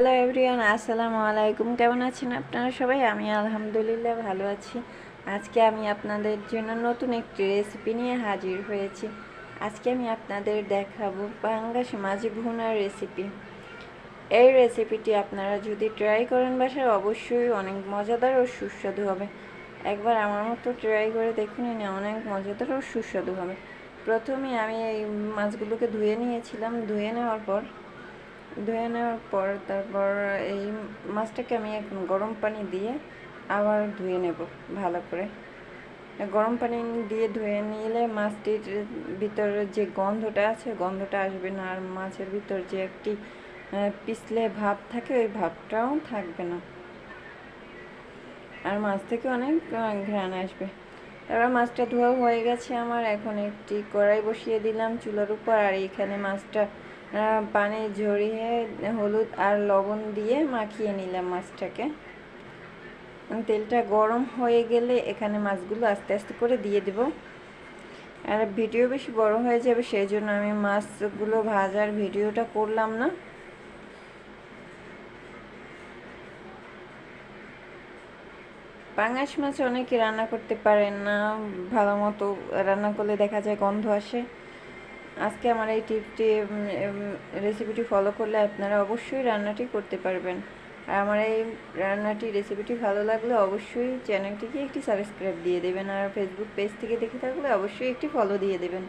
Hello everyone, আসসালামু আলাইকুম। কেমন আছেন আপনারা সবাই? আমি আলহামদুলিল্লাহ ভালো আছি। আজকে আমি আপনাদের জন্য নতুন একটি রেসিপি নিয়ে হাজির হয়েছি। আজকে আমি আপনাদের দেখাবো পাঙ্গাস মাছ ভুনার রেসিপি। এই রেসিপিটি আপনারা যদি ট্রাই করেন বাসায়, অবশ্যই অনেক মজাদার ও সুস্বাদু হবে। একবার আমার মতো ট্রাই করে দেখুন, অনেক মজাদার ও সুস্বাদু হবে। প্রথমে আমি এই মাছগুলোকে ধুয়ে নিয়েছিলাম। ধুয়ে নেওয়ার পর তারপর এই মাছটাকে আমি এখন গরম পানি দিয়ে আবার ধুয়ে নেব ভালো করে। গরম পানি দিয়ে ধুয়ে নিলে মাছটির ভিতরে যে গন্ধটা আছে, গন্ধটা আসবে না, আর মাছের ভিতর যে একটি পিছলে ভাব থাকে, ওই ভাবটাও থাকবে না, আর মাছ থেকে অনেক ঘ্রাণ আসবে। তারপর মাছটা ধোয়া হয়ে গেছে আমার। এখন একটি কড়াই বসিয়ে দিলাম চুলার উপর, আর এখানে মাছটা পানি ঝরিয়ে হলুদ আর লবণ দিয়ে মাখিয়ে নিলাম মাছটাকে। তেলটা গরম হয়ে গেলে এখানে মাছগুলো আস্তে আস্তে করে দিয়ে দেব। আর ভিডিও বেশি বড় হয়ে যাবে, সেই জন্য আমি মাছগুলো ভাজার ভিডিওটা করলাম না। পাঙ্গাস মাছ অনেকে রান্না করতে পারেন না ভালো মতো, রান্না করলে দেখা যায় গন্ধ আসে। আজকে আমার এই রেসিপিটি ফলো করলে আপনারা অবশ্যই রান্নাটি করতে পারবেন। আর আমার এই রেসিপিটি ভালো লাগলে অবশ্যই চ্যানেলটিকে একটি সাবস্ক্রাইব দিয়ে দেবেন, আর ফেসবুক পেজ থেকে দেখে থাকলে অবশ্যই একটি ফলো দিয়ে দেবেন।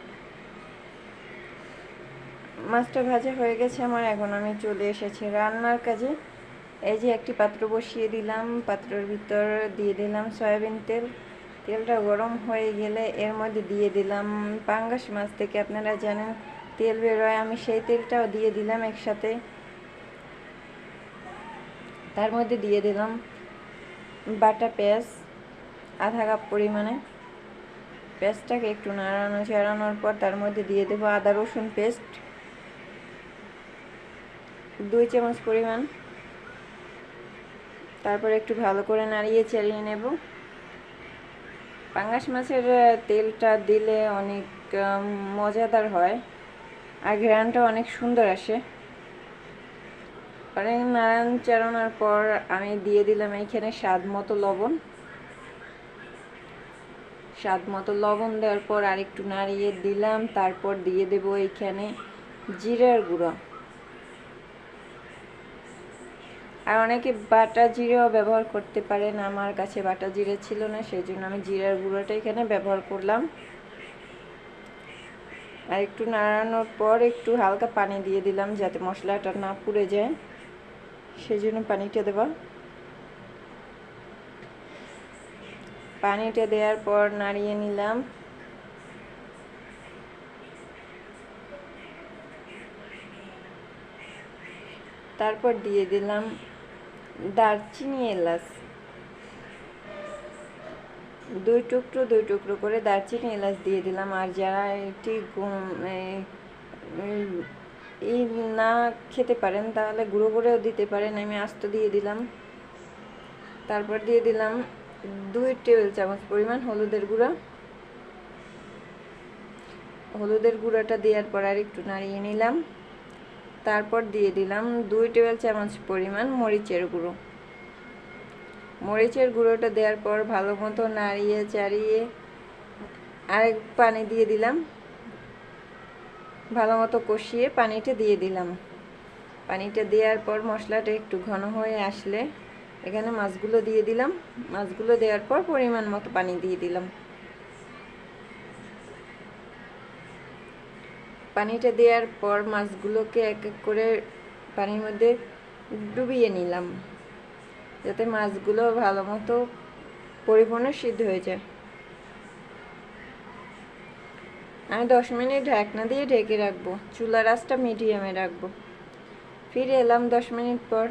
মাছটা ভাজা হয়ে গেছে আমার। এখন আমি চলে এসেছি রান্নার কাজে। এই যে একটি পাত্র বসিয়ে দিলাম, পাত্রের ভিতর দিয়ে দিলাম সয়াবিন তেল। তেলটা গরম হয়ে গেলে এর মধ্যে দিয়ে দিলাম পাঙ্গাস মাছ থেকে আপনারা জানেন তেল বেরোয়, আমি সেই তেলটাও দিয়ে দিলাম একসাথে। তার মধ্যে দিয়ে দিলাম বাটা পেঁয়াজ আধা কাপ পরিমাণে। পেঁয়াজটাকে একটু নাড়ানোর পর তার মধ্যে দিয়ে দেবো আদা রসুন পেস্ট 2 চামচ পরিমাণ। তারপর একটু ভালো করে নাড়িয়ে চালিয়ে নেব। পাঙ্গাস মাছের তেলটা দিলে অনেক মজাদার হয়, আর ঘ্রাণটা অনেক সুন্দর আসে। অনেক নাড়ান চালানোর পর আমি দিয়ে দিলাম এইখানে স্বাদ মতো লবণ দেওয়ার পর আর একটু নাড়িয়ে দিলাম। তারপর দিয়ে দেব এইখানে জিরার গুঁড়ো। আর অনেকে বাটা জিরাও ব্যবহার করতে পারেন, আমার কাছে বাটা জিরা ছিল না, সেই জন্য আমি জিরার গুঁড়োটা এখানে ব্যবহার করলাম। আর একটু নাড়ানোর পর একটু হালকা পানি দিয়ে দিলাম যাতে মশলাটা না পুড়ে যায়, সেই জন্য পানিটা দেওয়া। পানিটা দেওয়ার পর নাড়িয়ে নিলাম। তারপর দিয়ে দিলাম দারচিনি এলাচ, 2 টুকরো করে দারচিনি এলাচ দিয়ে দিলাম। আর যারা এটি না খেতে পারেন তাহলে গুঁড়ো করেও দিতে পারেন, আমি আস্ত দিয়ে দিলাম। তারপর দিয়ে দিলাম 2 টেবিল চামচ পরিমাণ হলুদের গুঁড়োটা দেওয়ার পর আর একটু নাড়িয়ে নিলাম। তারপর দিয়ে দিলাম 2 টেবিল চামচ পরিমাণ মরিচের গুঁড়োটা দেওয়ার পর ভালো মতো নাড়িয়ে চাড়িয়ে আরেক পানি দিয়ে দিলাম। ভালো মতো কষিয়ে পানিটা দিয়ে দিলাম। পানিটা দেওয়ার পর মশলাটা একটু ঘন হয়ে আসলে এখানে মাছগুলো দিয়ে দিলাম। মাছগুলো দেওয়ার পর পরিমাণ মতো পানি দিয়ে দিলাম। পানিটা দেওয়ার পর মাছগুলোকে এক এক করে পানির মধ্যে ডুবিয়ে নিলাম, যাতে মাছগুলো ভালো মতো পরিপূর্ণ সিদ্ধ হয়ে যায়। আমি 10 মিনিট ঢাকনা দিয়ে ঢেকে রাখবো, চুলার আঁচটা মিডিয়ামে রাখবো। ফিরে এলাম 10 মিনিট পর।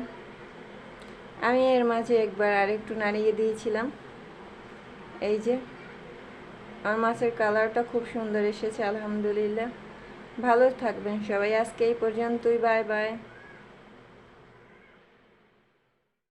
আমি এর মাঝে একবার আরেকটু নাড়িয়ে দিয়েছিলাম। এই যে আমার মাছের কালারটা খুব সুন্দর এসেছে, আলহামদুলিল্লাহ। ভালো থাকবেন সবাই, আজকে এই পর্যন্তই। Bye bye.